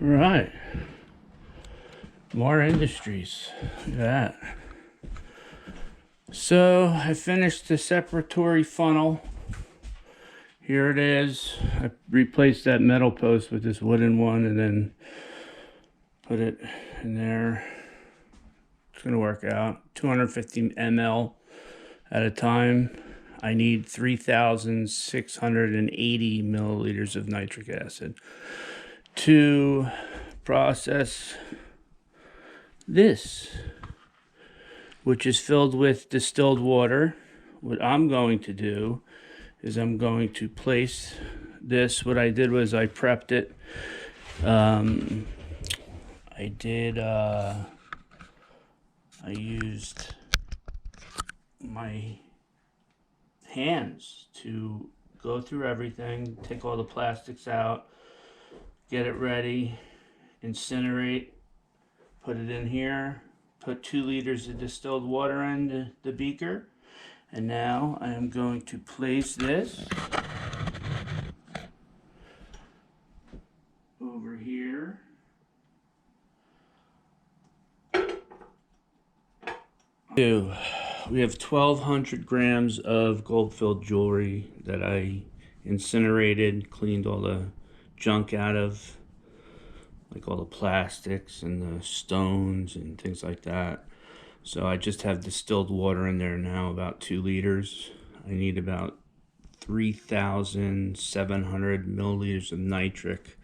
Right. More industries. Look at that. So I finished the separatory funnel. Here it is. I replaced that metal post with this wooden one and then put it in there. It's going to work out. 250 ml at a time. I need 3,680 milliliters of nitric acid to process this, which is filled with distilled water. What I'm going to do is I'm going to place this. What I did was I prepped it. I used my hands to go through everything, take all the plastics out, get it ready, incinerate, put it in here, put 2 liters of distilled water in the beaker, and now I am going to place this over here. We have 1,200 grams of gold-filled jewelry that I incinerated, cleaned all the junk out of, like all the plastics and the stones and things like that. So I just have distilled water in there now, about 2 liters. I need about 3,700 milliliters of nitric.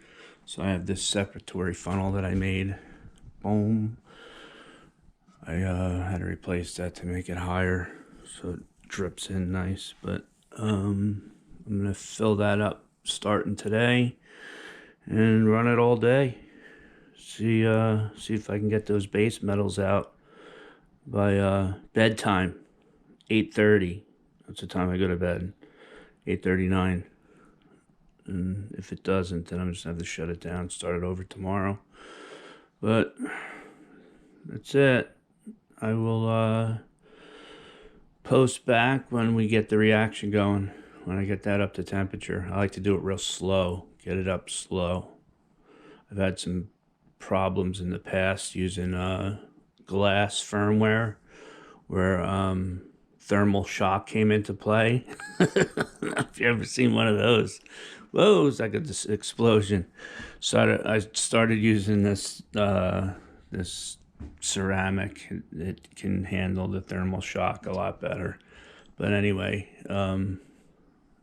So I have this separatory funnel that I made. Boom. I had to replace that to make it higher so it drips in nice. But I'm going to fill that up starting today and run it all day. See if I can get those base metals out by bedtime, 8:30. That's the time I go to bed, 8:39. And if it doesn't, then I'm just going to have to shut it down, start it over tomorrow. But that's it. I will post back when we get the reaction going, when I get that up to temperature. I like to do it real slow, get it up slow. I've had some problems in the past using glass firmware where thermal shock came into play. If you ever seen one of those, whoa, it's like a explosion. So I started using this this ceramic. It can handle the thermal shock a lot better. But anyway,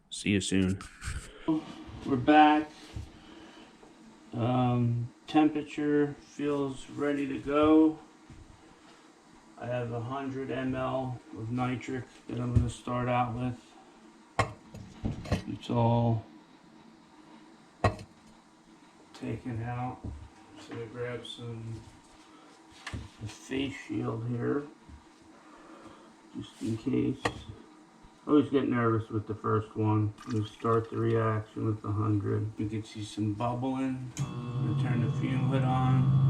see you soon. We're back. Temperature feels ready to go. I have 100 ml of nitric that I'm going to start out with. It's all taken out. So I grab a face shield here, just in case. I always get nervous with the first one. We start the reaction with 100. You can see some bubbling. I'm going to turn the fume hood on.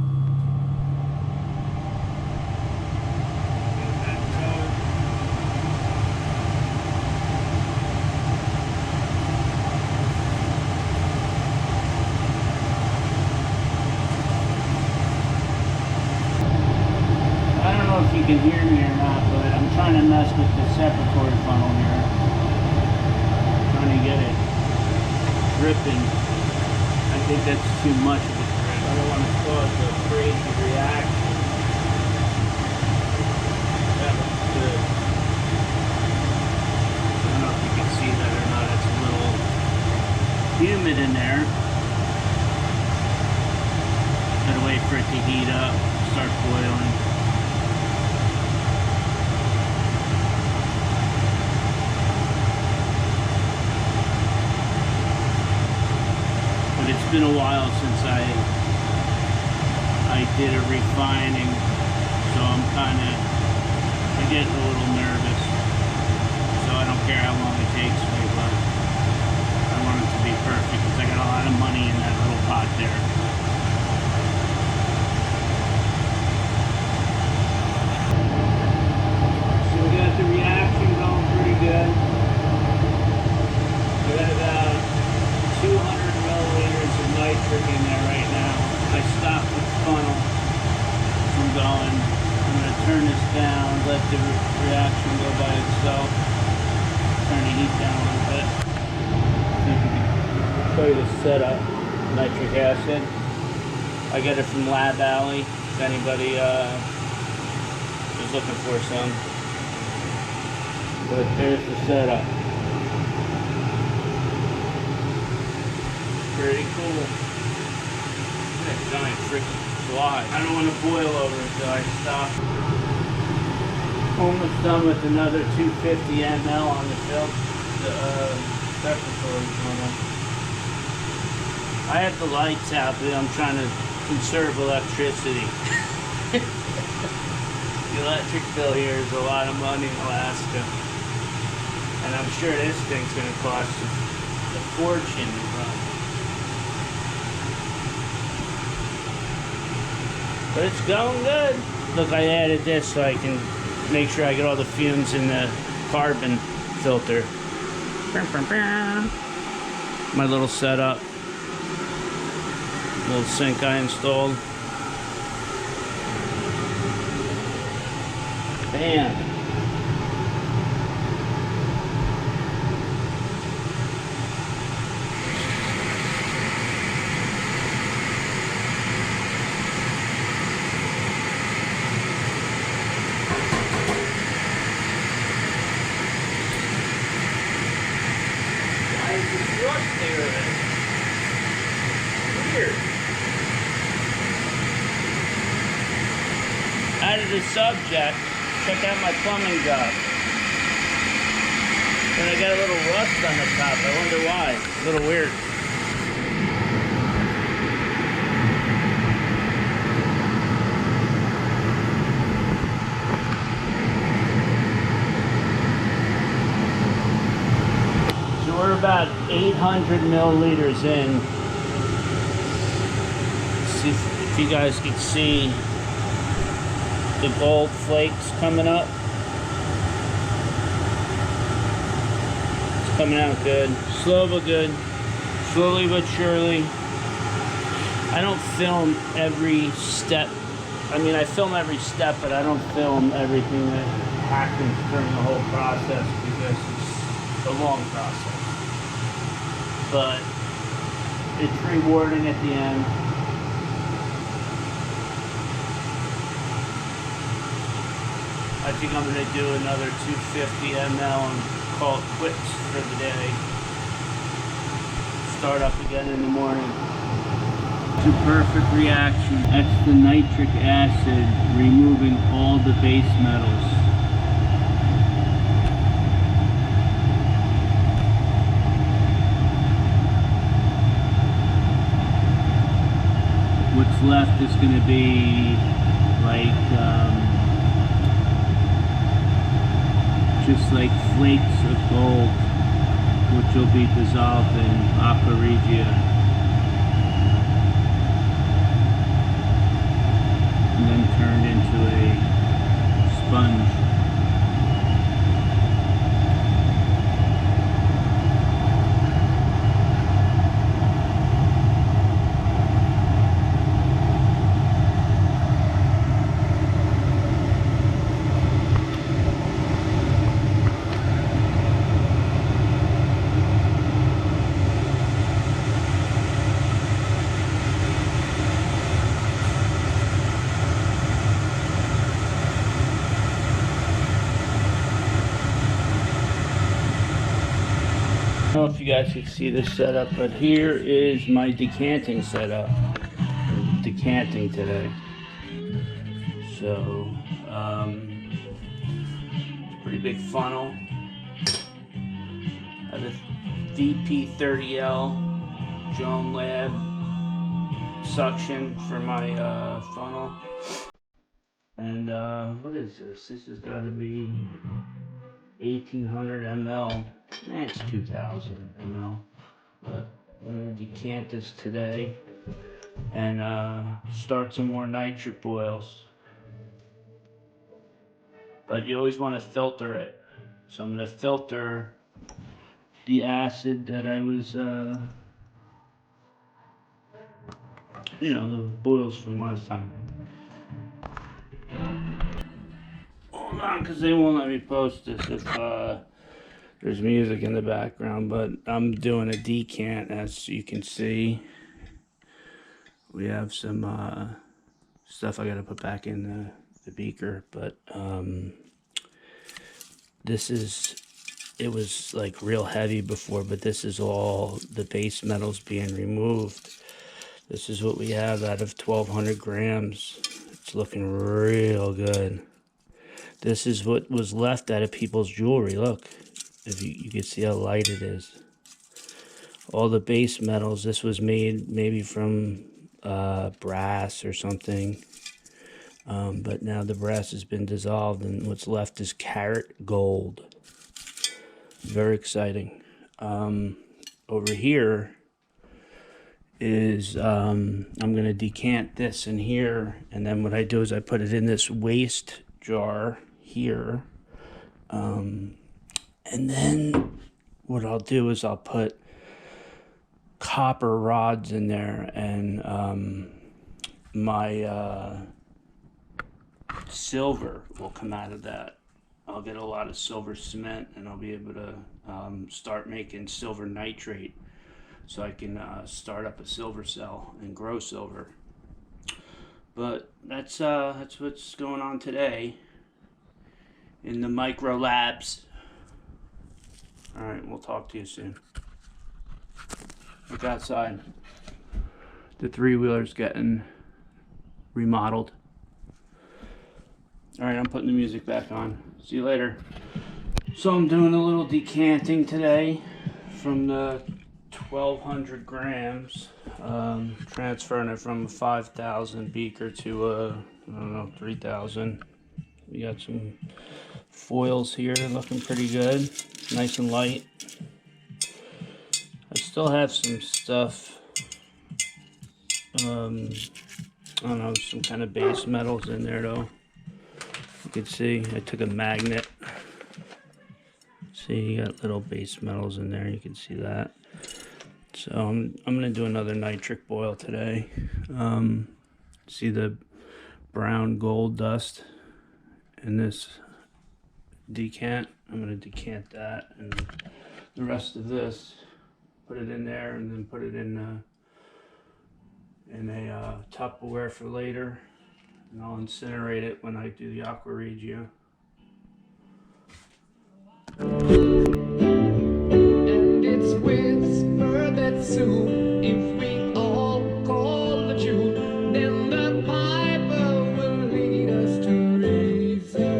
If you can hear me or not, but I'm trying to mess with the separatory funnel here. Trying to get it dripping. I think that's too much of a drip. I don't want to cause a crazy reaction. That looks good. I don't know if you can see that or not. It's a little humid in there. Gotta wait for it to heat up, start boiling. It's been a while since I did a refining, so I'm getting a little nervous. So I don't care how long it takes me, but I want it to be perfect because I got a lot of money in that little pot there. So we got the reaction going pretty good. We got about 200 milliliters of nitric in there right now. I funnel from going. I'm going to turn this down, let the reaction go by itself. Turn the heat down a little bit. Show you the setup. Nitric acid. I get it from Lab Alley. If anybody is looking for some. But there's the setup. Pretty cool. That giant freaking fly. I don't want to boil over until I stop. Almost done with another 250 ml on the preparatory funnel. I have the lights out, but I'm trying to conserve electricity. The electric bill here is a lot of money in Alaska. And I'm sure this thing's going to cost a fortune to run. But it's going good. Look, I added this so I can make sure I get all the fumes in the carbon filter. My little setup. Little sink I installed. Bam. Why is this rust there? Weird. Out of the subject, check out my plumbing job. And I got a little rust on the top. I wonder why. It's a little weird. So we're about 800 milliliters in. See if you guys can see the gold flakes coming up. It's coming out good. Slow but good. Slowly but surely. I don't film every step. I mean, I film every step, but I don't film everything that happens during the whole process because it's a long process. But it's rewarding at the end. I think I'm going to do another 250 ml and call it quits for the day. Start up again in the morning. It's a perfect reaction. That's the nitric acid removing all the base metals. What's left is going to be like just like flakes of gold, which will be dissolved in aqua regia and then turned into a sponge. I don't know if you guys can see this setup, but here is my decanting setup. I'm decanting today. So, pretty big funnel. I have a VP30L Joan Lab suction for my funnel. And what is this? This has got to be 1800 ml. It's 2000 ml. But I'm going to decant this today and start some more nitric boils. But you always want to filter it. So I'm going to filter the acid that I was You know, the boils from last time. Hold on, because they won't let me post this if there's music in the background, but I'm doing a decant, as you can see. We have some stuff I gotta put back in the beaker, but it was like real heavy before, but this is all the base metals being removed. This is what we have out of 1,200 grams. It's looking real good. This is what was left out of people's jewelry. Look, if you can see how light it is. All the base metals, this was made maybe from brass or something. But now the brass has been dissolved and what's left is carat gold. Very exciting. Over here is I'm going to decant this in here, and then what I do is I put it in this waste jar here, and then what I'll do is I'll put copper rods in there, and my silver will come out of that. I'll get a lot of silver cement, and I'll be able to start making silver nitrate, so I can start up a silver cell and grow silver. But that's what's going on today in the micro labs. All right, we'll talk to you soon. Look outside. The three-wheeler's getting remodeled. All right, I'm putting the music back on. See you later. So I'm doing a little decanting today from the 1,200 grams, transferring it from a 5,000 beaker to a, I don't know, 3,000. We got some foils here looking pretty good, nice and light. I still have some stuff, I don't know, some kind of base metals in there though. You can see I took a magnet. See, you got little base metals in there, you can see that. So I'm gonna do another nitric boil today. See the brown gold dust in this decant? I'm gonna decant that, and the rest of this, put it in there, and then put it in a Tupperware for later, and I'll incinerate it when I do the aqua regia. And it's whispered that soon, if we all call the tune, then the piper will lead us to reason,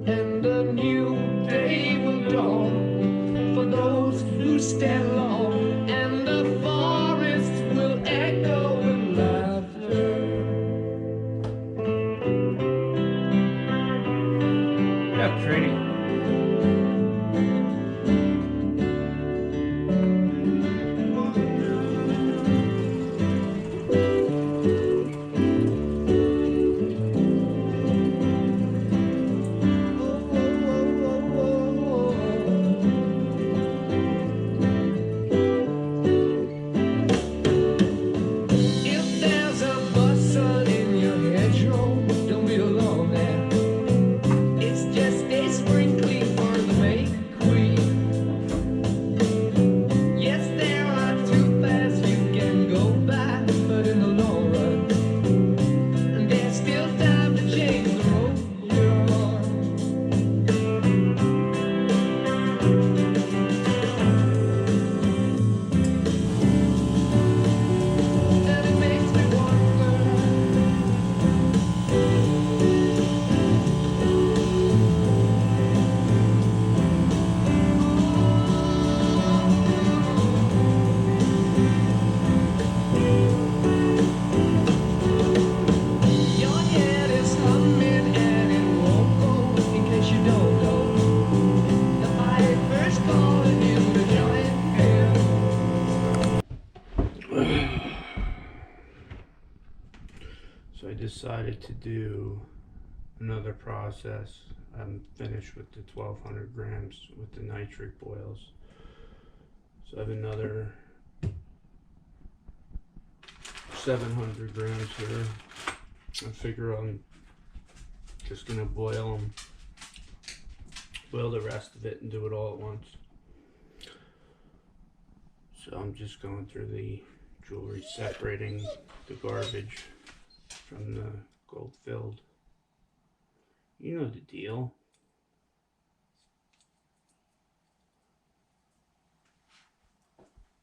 and a new day will dawn for those who stand long, and the forest will echo with laughter. Yeah, pretty. If there's a bustle in your hedgerow, don't be alone there. It's just a sprinkling for the May Queen. Yes, there are two paths you can go by, but in the long run, there's still time to change the road you're on. And it makes me wonder. Your head is humming and it won't go, in case you don't know. The piper's calling you to join him. So I decided to do another process. I'm finished with the 1,200 grams with the nitric boils. So I have another 700 grams here. I figure I'm just gonna boil the rest of it and do it all at once. So I'm just going through the jewelry, separating the garbage from the gold filled. You know the deal.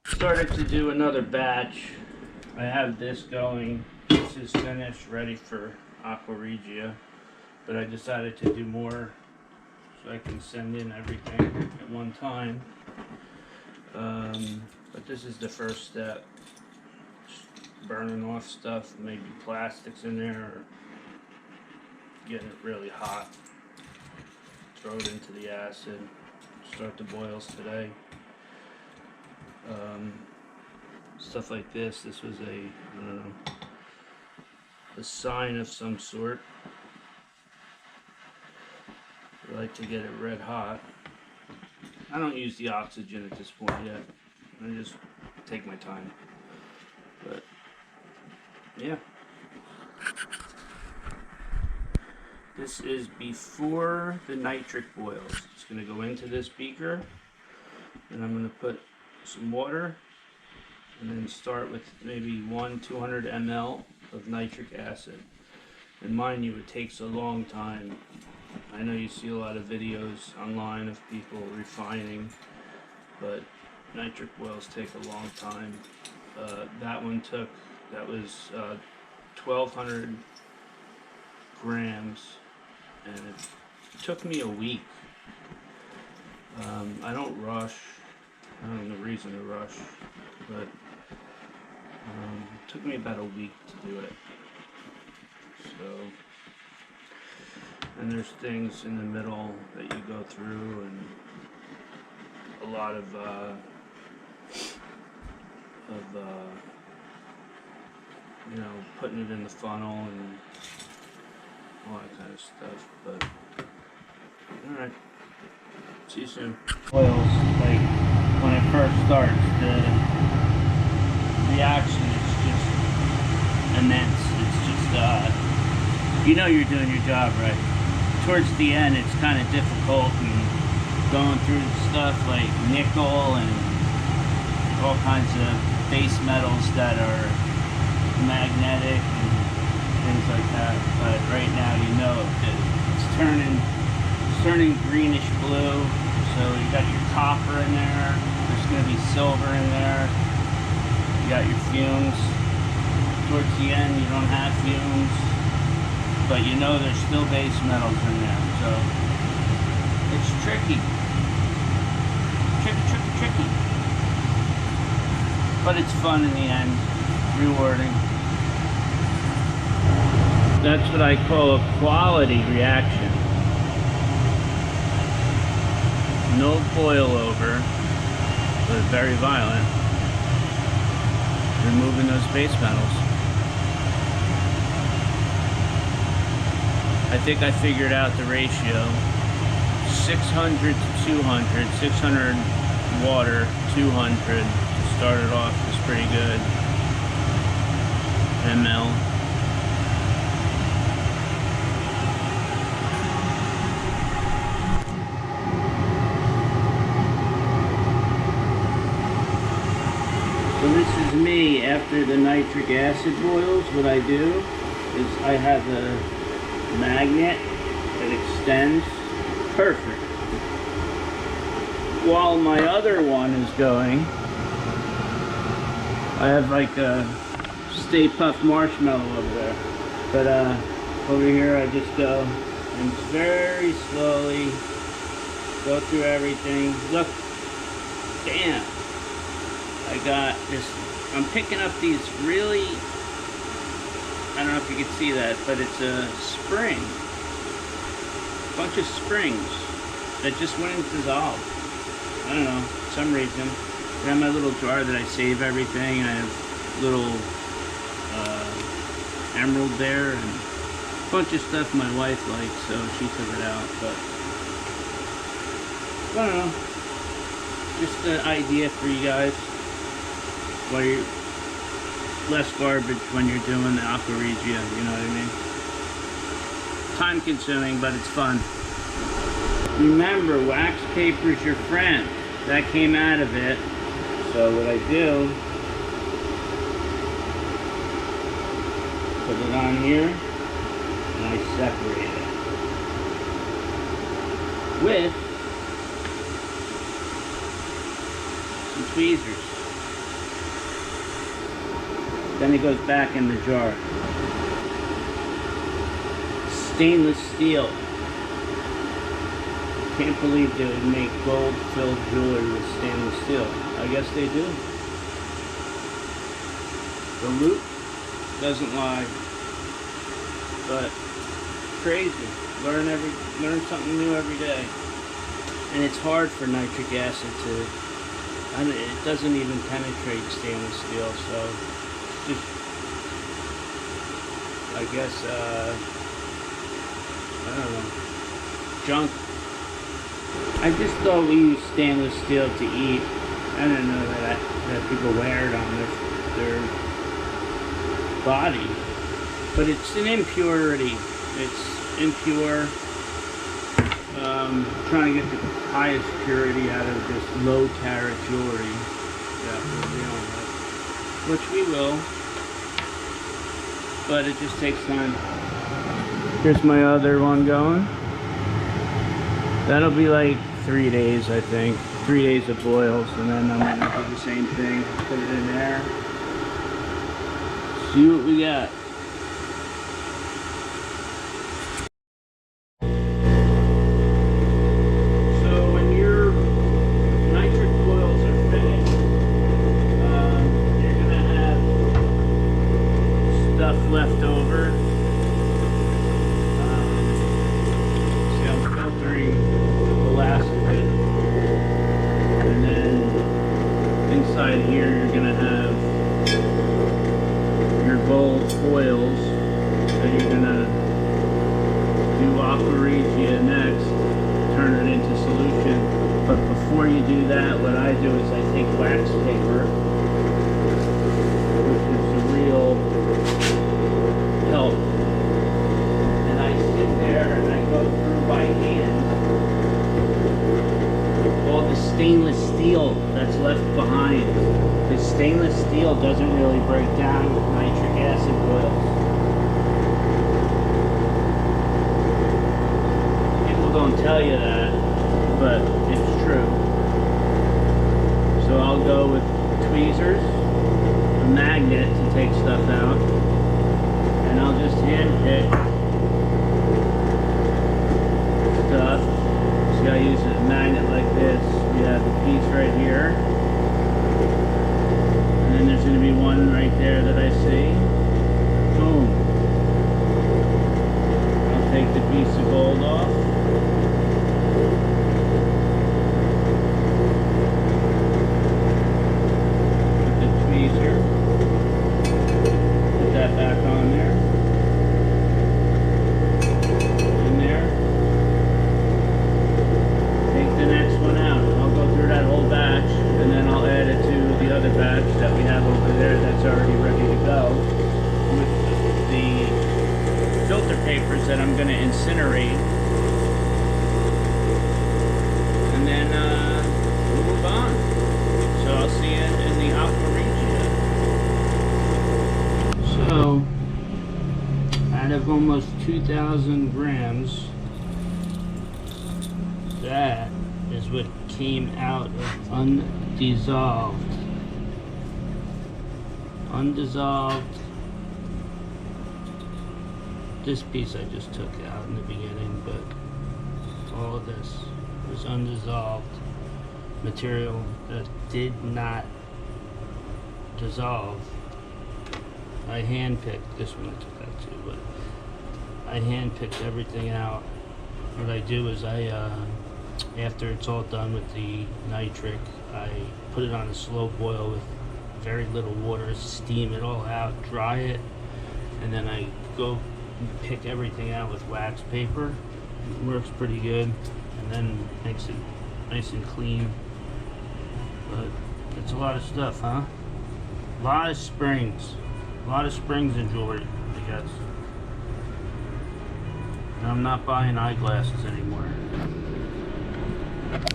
Started to do another batch. I have this going. This is finished, ready for Aqua Regia, but I decided to do more so I can send in everything at one time. But this is the first step. Just burning off stuff, maybe plastics in there, or getting it really hot. Throw it into the acid. Start the boils today. Stuff like this. This was a sign of some sort. I like to get it red hot. I don't use the oxygen at this point yet. I just take my time. But yeah. This is before the nitric boils. It's going to go into this beaker, and I'm going to put some water, and then start with maybe 200 ml of nitric acid. And mind you, it takes a long time. I know you see a lot of videos online of people refining, but nitric boils take a long time. That was 1,200 grams, and it took me a week. I don't rush. I don't have no reason to rush, but it took me about a week to do it. So, and there's things in the middle that you go through, and a lot of you know, putting it in the funnel and all that kind of stuff. But all right, see you soon. Oils, like when it first starts, the reaction is just immense. It's just you know you're doing your job right. Towards the end, it's kind of difficult, and going through stuff like nickel and all kinds of base metals that are magnetic and things like that. But right now, you know that it's turning greenish blue. So you got your copper in there. There's going to be silver in there. You got your fumes. Towards the end, you don't have fumes, but you know there's still base metals in there. So it's tricky. Tricky. But it's fun in the end. Rewarding. That's what I call a quality reaction. No boil over, but very violent. Removing those base metals. I think I figured out the ratio. 600 to 200. 600 water, 200 to start it off is pretty good. ml. So this is me after the nitric acid boils. What I do is I have a magnet that extends. Perfect. While my other one is going, I have like a Stay Puft marshmallow over there. But over here I just go and very slowly go through everything. Look, damn. I got this, I'm picking up these really, I don't know if you can see that, but it's a spring. A bunch of springs that just wouldn't dissolve. I don't know, for some reason. I have my little jar that I save everything. I have little emerald there and a bunch of stuff my wife likes, so she took it out. But I don't know, just an idea for you guys while you're less garbage when you're doing the aqua regia, you know what I mean? Time consuming, but it's fun. Remember, wax paper is your friend. That came out of it. So what I do, put it on here, and I separate it with some tweezers. Then it goes back in the jar. Stainless steel. Can't believe they would make gold-filled jewelry with stainless steel. I guess they do. The loop doesn't lie. But crazy. Learn something new every day. And it's hard for nitric acid to. It doesn't even penetrate stainless steel, so just, I guess, I don't know, junk. I just thought we used stainless steel to eat. I didn't know that people wear it on their body. But it's an impurity. It's impure. Trying to get the highest purity out of this low carat jewelry that we're dealing with. Which we will. But it just takes time. Here's my other one going. That'll be like 3 days, I think. 3 days of boils, and then I'm gonna do the same thing. Put it in there. See what we got. So when your nitric boils are finished, you're gonna have stuff left over. See, I'm filtering the last of it, and then inside here you're gonna have your gold foils that you're gonna do aqua regia next, turn it into solution. But before you do that, what I do is I take wax paper, which is a real help, and I sit there and I go through by hand all the stainless steel that's left behind. The stainless steel doesn't really break down with nitric acid boils. People don't tell you that, but it's true. So I'll go with tweezers, a magnet to take stuff out, and I'll just hand pick stuff. See, I use a magnet like this. We have a piece right here. And then there's going to be one right there that I see. Boom. I'll take the piece of gold off. With the tweezer. Put that back on there. In there. Take the next one out. I'll go through that whole batch, and then I'll add it to the other batch that we have over there that's already ready to go with the filter papers that I'm going to incinerate, and then we'll move on. So I'll see you in the aqua regia. So out of almost 2,000 grams, that is what came out of undissolved. Undissolved. This piece I just took out in the beginning, but all of this was undissolved material that did not dissolve. I handpicked this one. I took out too, but I handpicked everything out. What I do is after it's all done with the nitric, I put it on a slow boil with very little water, steam it all out, dry it, and then I go pick everything out with wax paper. It works pretty good, and then makes it nice and clean. But it's a lot of stuff, huh? A lot of springs. A lot of springs in jewelry, I guess. And I'm not buying eyeglasses anymore.